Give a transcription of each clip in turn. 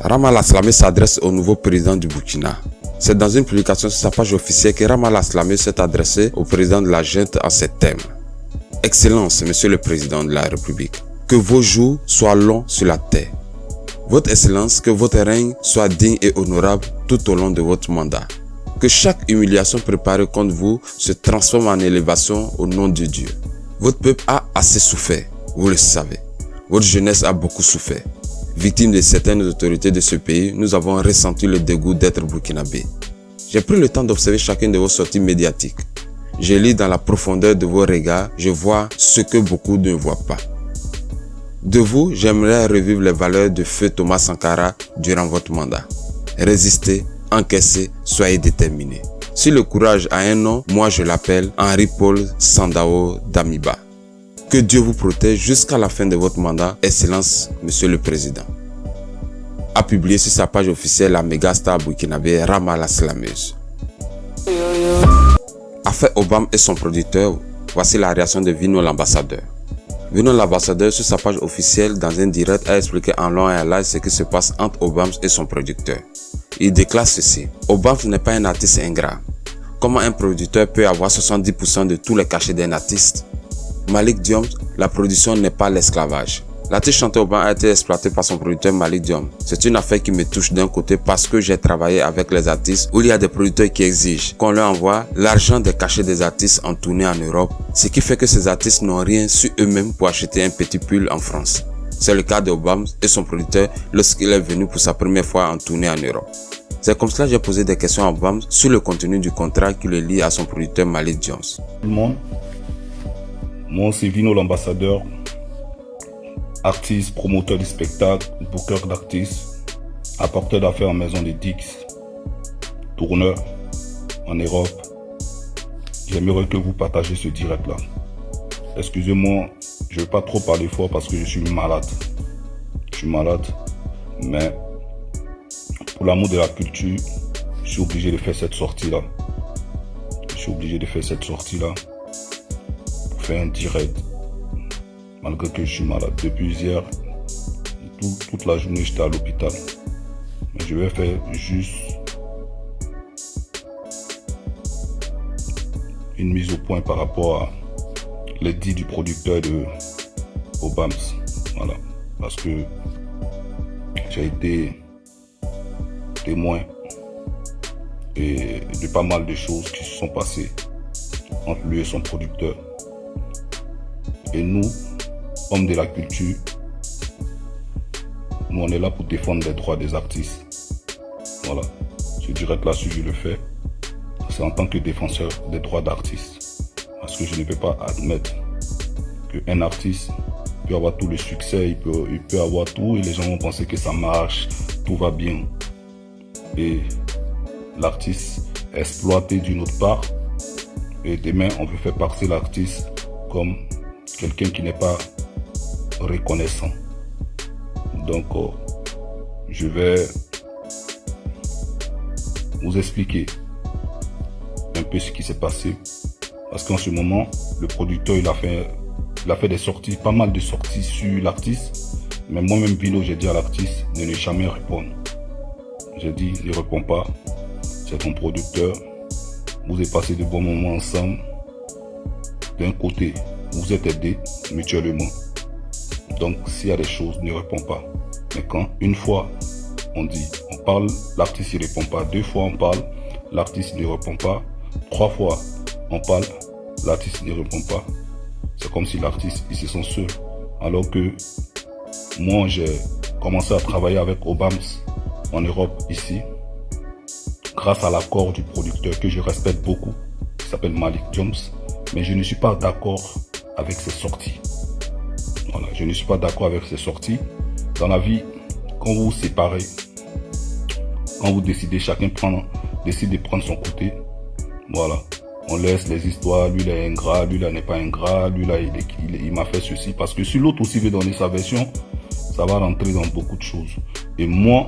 Ramal Aslamé s'adresse au nouveau président du Burkina. C'est dans une publication sur sa page officielle que Ramal Aslamé s'est adressé au président de la junte en ces termes. Excellence, Monsieur le Président de la République, que vos jours soient longs sur la terre. Votre Excellence, que votre règne soit digne et honorable tout au long de votre mandat. Que chaque humiliation préparée contre vous se transforme en élévation au nom de Dieu. Votre peuple a assez souffert, vous le savez. Votre jeunesse a beaucoup souffert. Victime de certaines autorités de ce pays, nous avons ressenti le dégoût d'être burkinabé. J'ai pris le temps d'observer chacune de vos sorties médiatiques. Je lis dans la profondeur de vos regards, je vois ce que beaucoup ne voient pas. De vous, j'aimerais revivre les valeurs de feu Thomas Sankara durant votre mandat. Résistez, encaissez, soyez déterminés. Si le courage a un nom, moi je l'appelle Henri-Paul Sandaogo Damiba. Que Dieu vous protège jusqu'à la fin de votre mandat, Excellence, Monsieur le Président. A publié sur sa page officielle la méga star burkinabé Ramal Aslamé. Affaire Obama et son producteur, voici la réaction de Vino l'ambassadeur. Vino l'ambassadeur sur sa page officielle dans un direct a expliqué en long et en large ce qui se passe entre Obama et son producteur. Il déclare ceci: Obama n'est pas un artiste ingrat. Comment un producteur peut avoir 70% de tous les cachets d'un artiste? Malik Diom, la production n'est pas l'esclavage. L'artiste chanteur Obama a été exploité par son producteur Malik Diom. C'est une affaire qui me touche d'un côté parce que j'ai travaillé avec les artistes où il y a des producteurs qui exigent qu'on leur envoie l'argent des cachets des artistes en tournée en Europe, ce qui fait que ces artistes n'ont rien sur eux-mêmes pour acheter un petit pull en France. C'est le cas d'Obama et son producteur lorsqu'il est venu pour sa première fois en tournée en Europe. C'est comme cela que j'ai posé des questions à Obama sur le contenu du contrat qui le lie à son producteur Malik Diom. Moi, c'est Vino l'ambassadeur, artiste, promoteur du spectacle, booker d'artistes, apporteur d'affaires en maison de Dix, tourneur en Europe. J'aimerais que vous partagez ce direct-là. Excusez-moi, je ne vais pas trop parler fort parce que je suis malade. Je suis malade, mais pour l'amour de la culture, je suis obligé de faire cette sortie-là. Faire un direct, malgré que je suis malade. Depuis hier, toute la journée, j'étais à l'hôpital. Mais je vais faire juste une mise au point par rapport à les dits du producteur de Obams. Voilà. Parce que j'ai été témoin de pas mal de choses qui se sont passées entre lui et son producteur. Et nous, hommes de la culture, nous on est là pour défendre les droits des artistes. Voilà, ce direct là, si je le fais, c'est en tant que défenseur des droits d'artistes. Parce que je ne peux pas admettre qu'un artiste peut avoir tout le succès, il peut avoir tout et les gens vont penser que ça marche, tout va bien. Et l'artiste est exploité d'une autre part et demain on veut faire passer l'artiste comme quelqu'un qui n'est pas reconnaissant. Donc, je vais vous expliquer un peu ce qui s'est passé. Parce qu'en ce moment, le producteur, il a fait des sorties, pas mal de sorties sur l'artiste. Mais moi-même, Vino, j'ai dit à l'artiste de ne jamais répondre. J'ai dit, ne réponds pas. C'est ton producteur. Vous avez passé de bons moments ensemble. D'un côté, vous êtes aidés mutuellement. Donc, s'il y a des choses, ne réponds pas. Mais quand une fois, on parle, l'artiste ne répond pas. 2 fois, on parle, l'artiste ne répond pas. 3 fois, on parle, l'artiste ne répond pas. C'est comme si l'artiste, il se sent seul. Alors que moi, j'ai commencé à travailler avec Obams en Europe, ici, grâce à l'accord du producteur que je respecte beaucoup, qui s'appelle Malik Diom. Mais je ne suis pas d'accord avec ses sorties. Voilà, je ne suis pas d'accord avec ses sorties. Dans la vie, quand vous vous séparez, quand vous décidez, chacun décide de prendre son côté, voilà, on laisse les histoires, lui il est ingrat, lui là n'est pas ingrat, lui là il m'a fait ceci, parce que si l'autre aussi veut donner sa version, ça va rentrer dans beaucoup de choses. Et moi,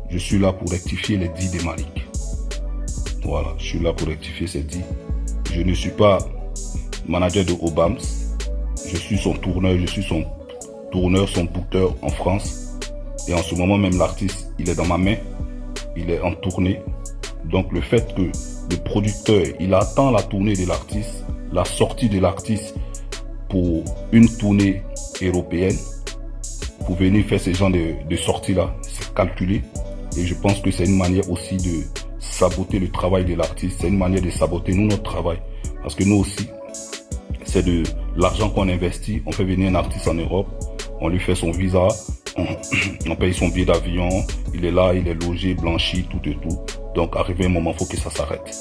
je suis là pour rectifier les dits de Malik. Voilà, je suis là pour rectifier ces dits. Je ne suis pas manager de Obams. Je suis son tourneur, son booker en France. Et en ce moment même, l'artiste, il est dans ma main. Il est en tournée. Donc le fait que le producteur, il attend la tournée de l'artiste, la sortie de l'artiste pour une tournée européenne, pour venir faire ce genre de sortie-là, c'est calculé. Et je pense que c'est une manière aussi de saboter le travail de l'artiste. C'est une manière de saboter nous, notre travail. Parce que nous aussi, c'est de l'argent qu'on investit. On fait venir un artiste en Europe, on lui fait son visa, on paye son billet d'avion, il est là, il est logé, blanchi, tout et tout. Donc, arrivé un moment, il faut que ça s'arrête.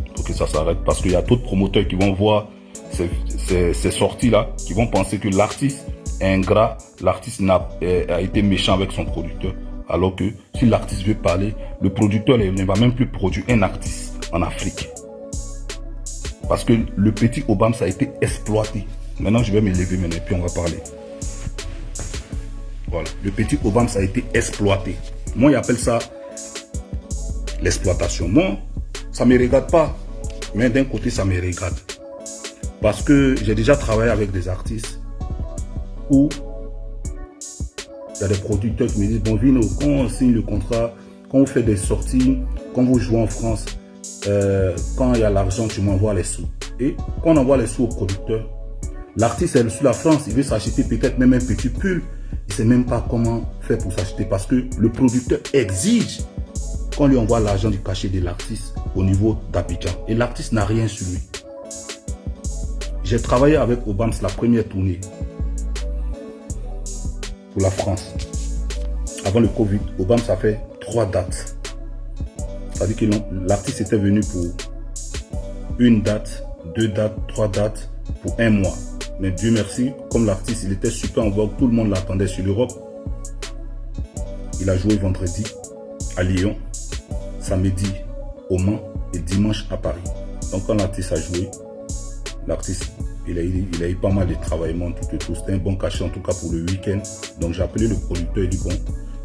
Il faut que ça s'arrête parce qu'il y a d'autres promoteurs qui vont voir ces sorties-là, qui vont penser que l'artiste est ingrat, l'artiste a été méchant avec son producteur. Alors que si l'artiste veut parler, le producteur ne va même plus produire un artiste en Afrique. Parce que le petit Obams a été exploité. Maintenant, je vais me lever maintenant et puis on va parler. Voilà. Le petit Obams a été exploité. Moi, j'appelle ça l'exploitation. Moi, ça ne me regarde pas. Mais d'un côté, ça me regarde. Parce que j'ai déjà travaillé avec des artistes où il y a des producteurs qui me disent, bon Vino, quand on signe le contrat, quand on fait des sorties, quand vous jouez en France, quand il y a l'argent, tu m'envoies les sous. Et quand on envoie les sous au producteur, l'artiste est sur la France, il veut s'acheter peut-être même un petit pull. Il ne sait même pas comment faire pour s'acheter parce que le producteur exige qu'on lui envoie l'argent du cachet de l'artiste au niveau d'Abidjan. Et l'artiste n'a rien sur lui. J'ai travaillé avec Obams la première tournée pour la France. Avant le Covid, Obams a fait 3 dates. C'est-à-dire que l'artiste était venu pour 1 date, 2 dates, 3 dates pour 1 mois. Mais Dieu merci, comme l'artiste, il était super en vogue, tout le monde l'attendait sur l'Europe. Il a joué vendredi à Lyon, samedi au Mans et dimanche à Paris. Donc quand l'artiste a joué, l'artiste, il a eu pas mal de travaillement, tout et tout. C'était un bon cachet en tout cas pour le week-end. Donc j'ai appelé le producteur et dit bon,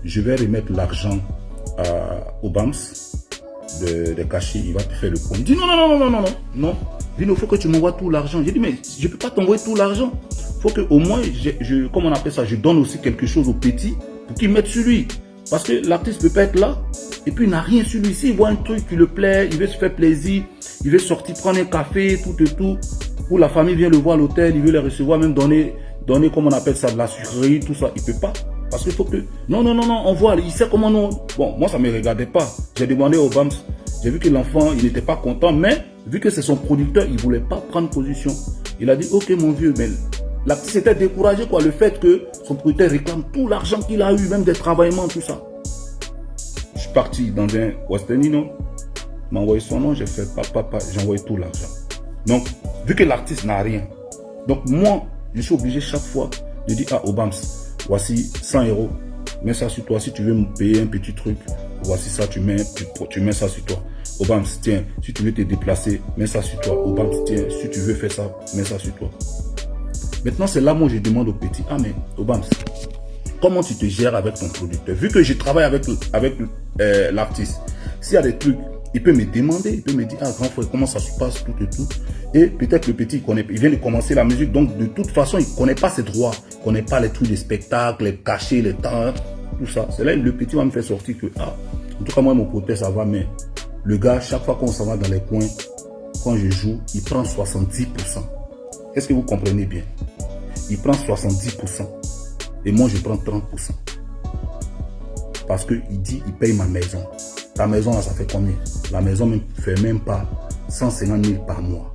je vais remettre l'argent à Obams de cachet, il va te faire le point. Il dit non. Vino, il faut que tu m'envoies tout l'argent. J'ai dit, mais je ne peux pas t'envoyer tout l'argent. Il faut qu'au moins, comme on appelle ça, je donne aussi quelque chose au petit pour qu'il mette sur lui. Parce que l'artiste ne peut pas être là et puis il n'a rien sur lui. S'il voit un truc qui lui plaît, il veut se faire plaisir, il veut sortir prendre un café, tout et tout, ou la famille vient le voir à l'hôtel, il veut les recevoir, même donner, comme on appelle ça, de la sucrerie, tout ça, il ne peut pas. Parce qu'il faut que... Non, on voit, il sait comment non. Bon, moi, ça ne me regardait pas. J'ai demandé au Obams, j'ai vu que l'enfant, il n'était pas content, mais vu que c'est son producteur, il ne voulait pas prendre position. Il a dit, ok mon vieux, mais l'artiste était découragé, quoi, le fait que son producteur réclame tout l'argent qu'il a eu, même des travaillements, tout ça. Je suis parti dans un Western Union, m'a envoyé son nom, j'ai fait papa, j'ai envoyé tout l'argent. Donc, vu que l'artiste n'a rien, donc moi, je suis obligé chaque fois de dire à Obams, voici 100 €, mets ça sur toi, si tu veux me payer un petit truc, voici ça, tu mets ça sur toi. Obams, tiens, si tu veux te déplacer, mets ça sur toi. Obams, tiens, si tu veux faire ça, mets ça sur toi. Maintenant, c'est là où je demande au petit, ah mais Obams, comment tu te gères avec ton producteur? Vu que je travaille avec l'artiste, s'il y a des trucs, il peut me demander, il peut me dire, ah grand frère, comment ça se passe, tout et tout. Et peut-être le petit, il vient de commencer la musique, donc de toute façon, il ne connaît pas ses droits, il ne connaît pas les trucs des spectacles, les cachets, les temps, tout ça. C'est là que le petit va me faire sortir que, ah, en tout cas, moi, mon producteur, ça va, mais le gars, chaque fois qu'on s'en va dans les coins, quand je joue, il prend 70%. Est-ce que vous comprenez bien? Il prend 70%. Et moi, je prends 30%. Parce qu'il dit, il paye ma maison. Ta maison, là, ça fait combien? La maison ne fait même pas 150 000 par mois.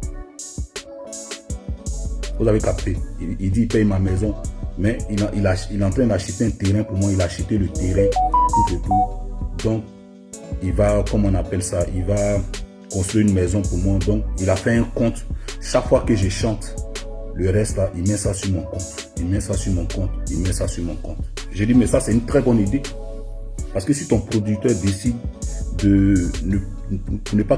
Vous avez capté? Il dit, il paye ma maison. Mais il est en train d'acheter un terrain pour moi. Il a acheté le terrain, tout et tout. Donc, il va, comme on appelle ça, il va construire une maison pour moi. Donc, il a fait un compte. Chaque fois que je chante, le reste là, il met ça sur mon compte. Il met ça sur mon compte. Il met ça sur mon compte. J'ai dit, mais ça, c'est une très bonne idée. Parce que si ton producteur décide pour ne pas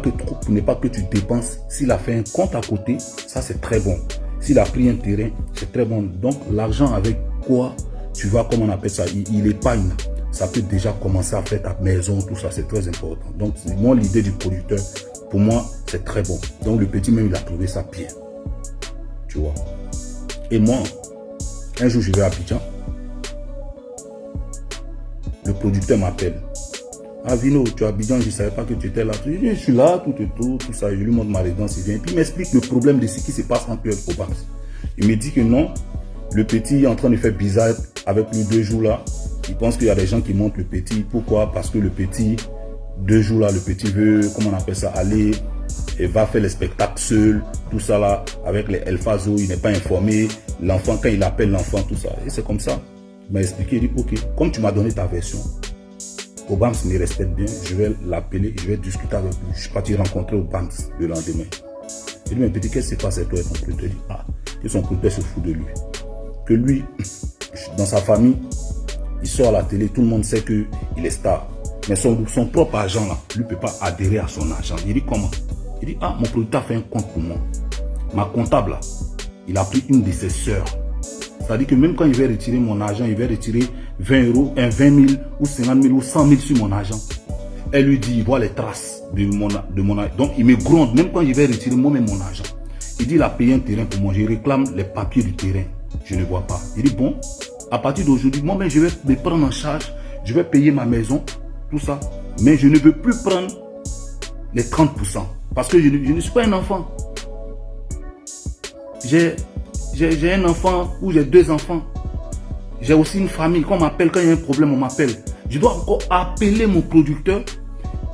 que tu dépenses, s'il a fait un compte à côté, ça, c'est très bon. S'il a pris un terrain, c'est très bon. Donc, l'argent avec quoi tu vas, comme on appelle ça, il épargne. Ça peut déjà commencer à faire ta maison, tout ça, c'est très important. Donc, moi, l'idée du producteur, pour moi, c'est très bon. Donc, le petit même, il a trouvé ça bien. Tu vois. Et moi, un jour, je vais à Abidjan. producteur m'appelle. Ah Vino, tu es à Abidjan, je ne savais pas que tu étais là. Je suis là, tout ça. Je lui montre ma résidence, il vient. Et puis il m'explique le problème de ce qui se passe entre eux au Bams. Il me dit que non, le petit est en train de faire bizarre avec lui 2 jours là. Il pense qu'il y a des gens qui montent le petit. Pourquoi? Parce que le petit, 2 jours là, le petit veut, comment on appelle ça, aller et va faire les spectacles seul, tout ça là, avec les Elfazo, il n'est pas informé. L'enfant, quand il appelle l'enfant, tout ça. Et c'est comme ça. Il m'a expliqué, il dit, ok, comme tu m'as donné ta version, Obams me respecte bien, je vais l'appeler, je vais discuter avec lui. Je suis parti rencontrer Obams le lendemain. Il dit, mais petit, qu'est-ce qui se passe avec toi et ton producteur? Il dit, ah, que son producteur se fout de lui. Que lui, dans sa famille, il sort à la télé, tout le monde sait qu'il est star. Mais son propre agent là, lui ne peut pas adhérer à son agent. Il dit comment? Il dit, ah, mon producteur a fait un compte pour moi. Ma comptable là, il a pris une de ses sœurs. C'est-à-dire que même quand il va retirer mon argent, il va retirer 20 euros, 20 000 ou 50 000 ou 100 000 sur mon argent. Elle lui dit, il voit les traces de mon argent. Donc il me gronde, même quand il va retirer moi-même mon argent. Il dit, il a payé un terrain pour moi. Je réclame les papiers du terrain. Je ne vois pas. Il dit, bon, à partir d'aujourd'hui, moi-même, je vais me prendre en charge. Je vais payer ma maison, tout ça. Mais je ne veux plus prendre les 30%. Parce que je ne suis pas un enfant. J'ai un enfant ou j'ai 2 enfants. J'ai aussi une famille. Quand on m'appelle, quand il y a un problème, on m'appelle. Je dois encore appeler mon producteur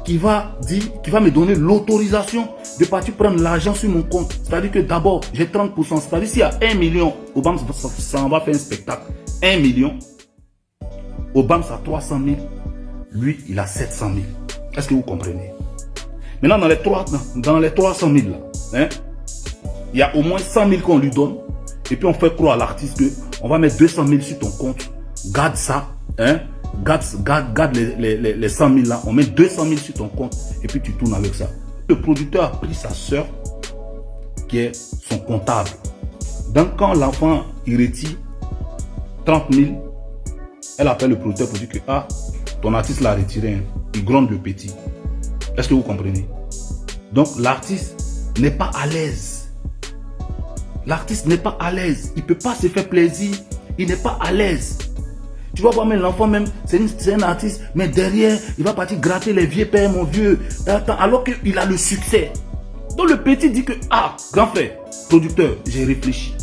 qui va me donner l'autorisation de partir prendre l'argent sur mon compte. C'est-à-dire que d'abord, j'ai 30%. C'est-à-dire s'il y a 1 million, Obams, ça en va faire un spectacle. 1 million. Obams a 300 000. Lui, il a 700 000. Est-ce que vous comprenez? Maintenant, dans les 300 000, là, hein, il y a au moins 100 000 qu'on lui donne. Et puis on fait croire à l'artiste qu'on va mettre 200 000 sur ton compte. Garde ça. Hein? Garde les 100 000 là. On met 200 000 sur ton compte. Et puis tu tournes avec ça. Le producteur a pris sa soeur, qui est son comptable. Donc quand l'enfant il retire 30 000, elle appelle le producteur pour dire que ah, ton artiste l'a retiré. Hein. Il gronde le petit. Est-ce que vous comprenez? Donc l'artiste n'est pas à l'aise. L'artiste n'est pas à l'aise. Il ne peut pas se faire plaisir. Il n'est pas à l'aise. Tu vas voir même l'enfant même, c'est un artiste, mais derrière, il va partir gratter les vieux pères, mon vieux. Alors qu'il a le succès. Donc le petit dit que, ah, grand frère, producteur, j'ai réfléchi.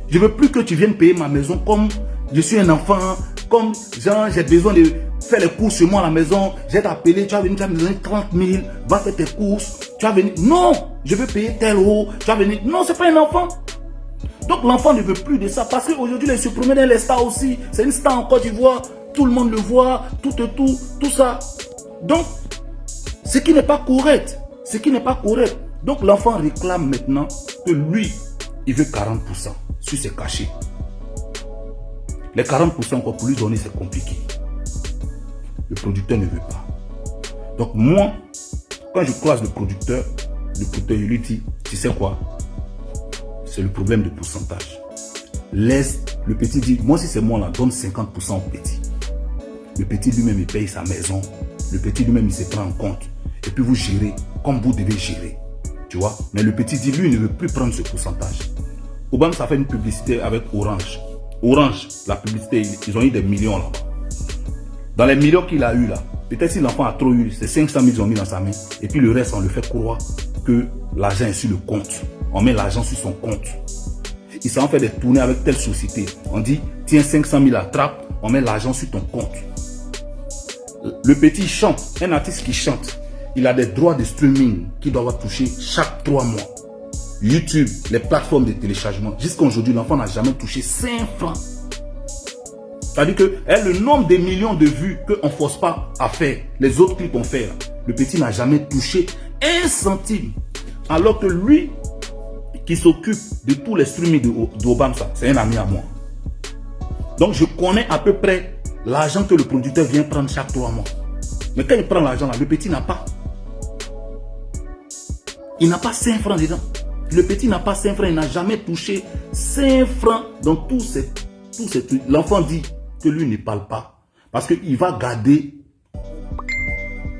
Je ne veux plus que tu viennes payer ma maison comme je suis un enfant, comme genre j'ai besoin de faire les courses chez moi à la maison. J'ai t'appelé, tu vas venir, tu vas me donner 30 000, va faire tes courses. Tu vas venir, non, je veux payer tel euro. Tu vas venir, non, c'est pas un enfant. Donc l'enfant ne veut plus de ça parce qu'aujourd'hui il se promène dans les stars aussi. C'est une star en Côte d'Ivoire, tout le monde le voit, tout ça. Donc, ce qui n'est pas correct. Ce qui n'est pas correct. Donc l'enfant réclame maintenant que lui, il veut 40% sur ses cachets. Les 40% encore pour lui donner, c'est compliqué. Le producteur ne veut pas. Donc moi, quand je croise le producteur il lui dit, tu sais quoi? C'est le problème de pourcentage. Laisse, le petit dit, moi si c'est moi là, donne 50% au petit. Le petit lui-même il paye sa maison. Le petit lui-même il se prend en compte. Et puis vous gérez comme vous devez gérer. Tu vois? Mais le petit dit, lui il ne veut plus prendre ce pourcentage. Obama ça fait une publicité avec Orange. Orange, la publicité, ils ont eu des millions là-bas. Dans les millions qu'il a eu là, peut-être si l'enfant a trop eu, c'est 500 000 qu'ils ont mis dans sa main. Et puis le reste, on le fait croire que l'argent est sur le compte. On met l'argent sur son compte. Ils s'en fait des tournées avec telle société. On dit, tiens 500 000 attrape, on met l'argent sur ton compte. Le petit chante, un artiste qui chante, il a des droits de streaming qu'il doit toucher chaque 3 mois. YouTube, les plateformes de téléchargement. Jusqu'à aujourd'hui, l'enfant n'a jamais touché 5 francs. C'est-à-dire que le nombre de millions de vues qu'on ne force pas à faire, les autres clips qu'on fait, là, le petit n'a jamais touché 1 centime. Alors que lui, qui s'occupe de tous les streamings d'Obama, c'est un ami à moi. Donc je connais à peu près l'argent que le producteur vient prendre chaque 3 mois. Mais quand il prend l'argent là, le petit n'a pas. Il n'a pas 5 francs dedans. Le petit n'a pas 5 francs, il n'a jamais touché 5 francs dans tous ces trucs. L'enfant dit que lui ne parle pas. Parce qu'il va garder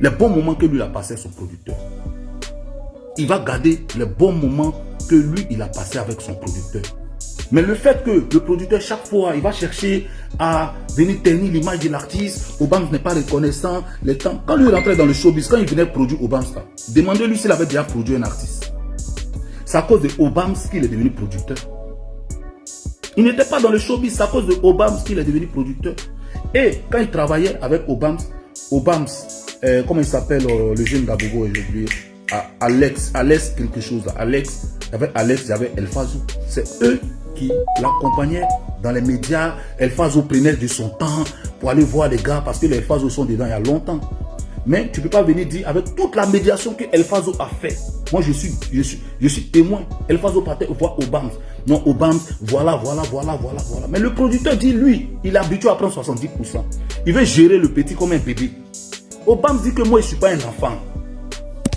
les bons moments que lui a passé avec son producteur. Il va garder les bons moments que lui il a passé avec son producteur. Mais le fait que le producteur, chaque fois, il va chercher à venir ternir l'image de l'artiste, Obams n'est pas reconnaissant, les temps. Quand lui rentrait dans le showbiz, quand il venait produire Obams, demandez-lui s'il avait déjà produit un artiste. C'est à cause de Obams qu'il est devenu producteur. Il n'était pas dans le showbiz, c'est à cause de Obams qu'il est devenu producteur. Et quand il travaillait avec Obams, comment il s'appelle le jeune d'Abogo, j'ai oublié, Alex quelque chose, Alex, avec Alex, il y avait El Fazou. C'est eux qui l'accompagnaient dans les médias. El Fazou prenait de son temps pour aller voir les gars parce que les El Fazou sont dedans il y a longtemps. Mais tu ne peux pas venir dire avec toute la médiation que El Fazou a fait. Moi, je suis témoin. El Fazou partait voir Obams. Non, Obams, voilà. Mais le producteur dit, lui, il est habitué à prendre 70%. Il veut gérer le petit comme un bébé. Obams dit que moi, je ne suis pas un enfant.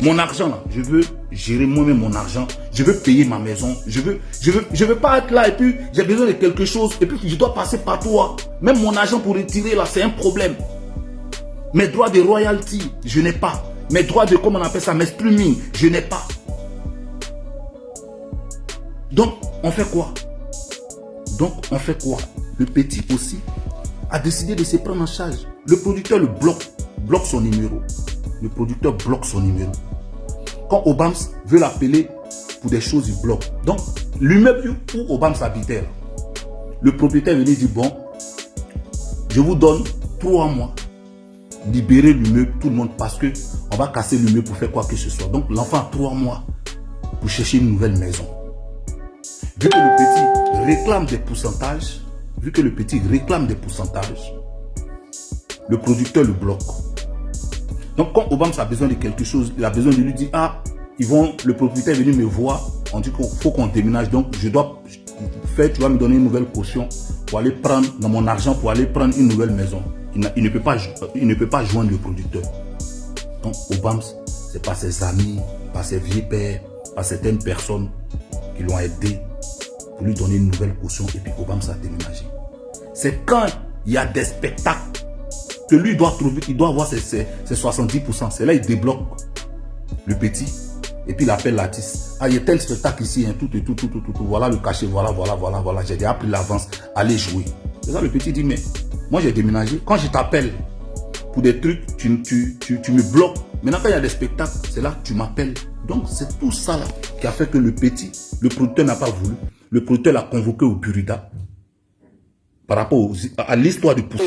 Mon argent, là, je veux gérer moi-même mon argent. Je veux payer ma maison. Je veux pas être là et puis j'ai besoin de quelque chose et puis je dois passer par toi. Même mon argent pour retirer là, c'est un problème. Mes droits de royalty, je n'ai pas. Mes droits de, comment on appelle ça, mes streaming, je n'ai pas. Donc, on fait quoi? Le petit aussi a décidé de se prendre en charge. Le producteur le bloque son numéro. Le producteur bloque son numéro. Quand Obams veut l'appeler pour des choses, il bloque. Donc, l'immeuble où Obams habitait, là, le propriétaire venait dire, bon, je vous donne 3 mois. Libérer l'immeuble, tout le monde, parce que on va casser l'immeuble pour faire quoi que ce soit. Donc, l'enfant a 3 mois pour chercher une nouvelle maison. Vu que le petit réclame des pourcentages, le producteur le bloque. Donc, quand Obams a besoin de quelque chose, il a besoin de lui dire, ah, le propriétaire est venu me voir, on dit qu'il faut qu'on déménage, donc tu vas me donner une nouvelle caution pour aller prendre, dans mon argent, pour aller prendre une nouvelle maison. Il ne peut pas joindre le producteur. Donc, Obams, c'est pas ses amis, pas ses vieux pères, pas certaines personnes qui l'ont aidé pour lui donner une nouvelle caution et puis Obams a déménagé. C'est quand il y a des spectacles que lui doit trouver, il doit avoir ses 70%. C'est là il débloque le petit et puis il appelle l'artiste. Ah, il y a tel spectacle ici, hein, tout. Voilà le cachet, voilà. J'ai déjà pris l'avance, allez jouer. C'est ça le petit dit, mais moi j'ai déménagé. Quand je t'appelle pour des trucs, tu me bloques. Maintenant quand il y a des spectacles, c'est là que tu m'appelles. Donc c'est tout ça là qui a fait que le producteur n'a pas voulu. Le producteur l'a convoqué au Burida par rapport à l'histoire du pouce.